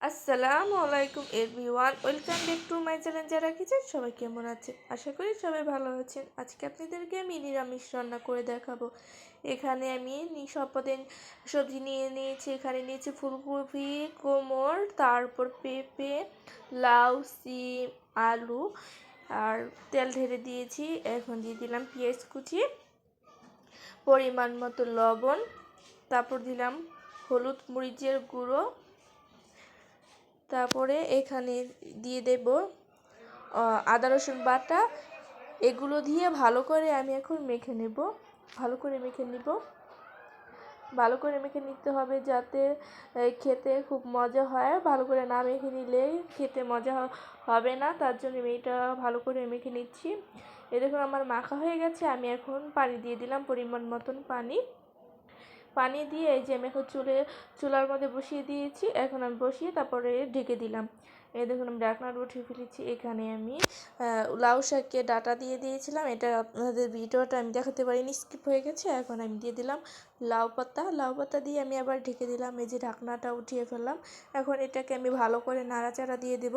আসসালামু আলাইকুম everyone, welcome back to my channel. যারা কিছেন সবাই কেমন আছেন? আশা করি সবাই ভালো আছেন। আজকে আপনাদেরকে আমি নিরামিষ রান্না করে দেখাবো। এখানে আমি সব পদের সবজি নিয়ে নিয়েছি। এখানে নিয়েছি ফুলকপি, কোমর, তারপর পেঁপে, লাউ, সিম, আলু আর তেল ঢেলে দিয়েছি। এখন দিয়ে দিলাম পেঁয়াজ কুচি, পরিমাণ মতো লবণ, তারপর দিলাম হলুদ মরিচের গুঁড়ো, তারপরে এখানে দিয়ে দেব আদা রসুন বাটা। এগুলো দিয়ে ভালো করে আমি এখন মেখে নেব। ভালো করে মেখে নিতে হবে যাতে খেতে খুব মজা হয়। ভালো করে না মেখে নিলে খেতে মজা হবে না, তার জন্য আমি এটা ভালো করে মেখে নিচ্ছি। দেখুন আমার মাখা হয়ে গেছে। আমি এখন পানি দিয়ে দিলাম, পরিমাণ মতন পানি দিয়ে এই যে আমি এখন চুলার মধ্যে বসিয়ে দিয়েছি। এখন আমি বসিয়ে তারপরে ঢেকে দিলাম। এই দেখুন আমি ঢাকনাটা উঠিয়ে ফেলেছি। এখানে আমি লাউ শাককে ডাঁটা দিয়ে দিয়েছিলাম, এটা আপনাদের ভিডিওটা আমি দেখাতে পারিনি, স্কিপ হয়ে গেছে। এখন আমি দিয়ে দিলাম লাউ পাতা দিয়ে আমি আবার ঢেকে দিলাম। এই যে ঢাকনাটা উঠিয়ে ফেললাম। এখন এটাকে আমি ভালো করে নাড়াচাড়া দিয়ে দেব।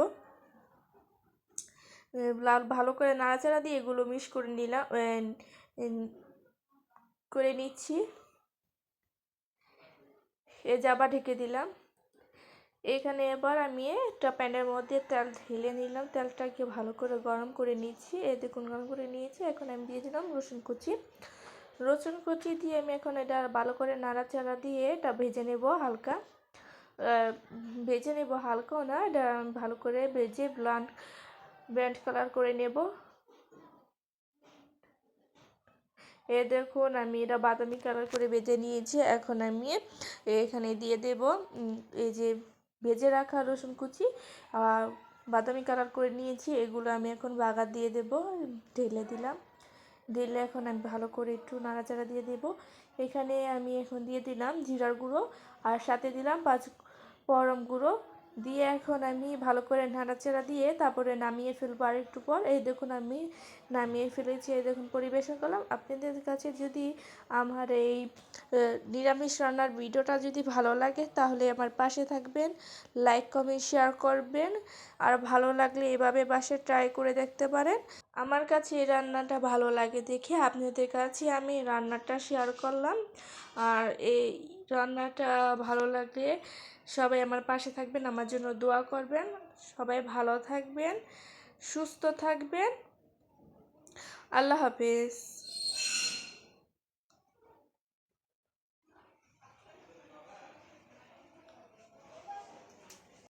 ভালো করে নাড়াচাড়া দিয়ে এগুলো মিক্স করে নিলাম, করে নিচ্ছি। এ আবার ঢেকে দিলাম। এখানে এবার আমি একটা প্যানের মধ্যে তেল ঢেলে নিলাম। তেলটাকে ভালো করে গরম করে নিচ্ছি। এই দেখুন গরম করে নিয়েছি। এখন আমি দিয়ে দিলাম রসুন কুচি দিয়ে আমি এখন এটা ভালো করে নাড়াচাড়া দিয়ে এটা ভেজে নেব হালকা। হালকাও না, এটা ভালো করে ভেজে ব্রাউন কালার করে নেব। দেখুন আমি এটা বাদামি কালার করে ভেজে নিয়েছি। এখন আমি এখানে দিয়ে দেব এই যে ভেজে রাখা রসুন কুচি আর বাদামি কালার করে নিয়েছি। এগুলো আমি এখন বাগার দিয়ে দেব। দিলে এখন আমি ভালো করে একটু নাড়াচাড়া দিয়ে দেব। এখানে আমি এখন দিয়ে দিলাম জিরার গুঁড়ো আর সাথে দিলাম 5 ফোড়ন গুঁড়ো দিয়ে এখন আমি ভালো করে নাড়াচাড়া দিয়ে তারপরে নামিয়ে ফেলবো আর একটু পর। এই দেখুন আমি নামিয়ে ফেলেছি। এই দেখুন পরিবেশন করলাম। আপনাদের কাছে যদি আমার এই নিরামিষ রান্নার ভিডিওটা যদি ভালো লাগে তাহলে আমার পাশে থাকবেন, লাইক কমেন্ট শেয়ার করবেন। আর ভালো লাগলে এভাবে বাসায় ট্রাই করে দেখতে পারেন। আমার কাছে এই রান্নাটা ভালো লাগে দেখে আপনাদের কাছে আমি রান্নাটা শেয়ার করলাম। আর এই রান্নাটা ভালো লাগলে সবাই আমার পাশে থাকবেন, আমার জন্য দোয়া করবেন। সবাই ভালো থাকবেন, সুস্থ থাকবেন। আল্লাহ হাফেজ।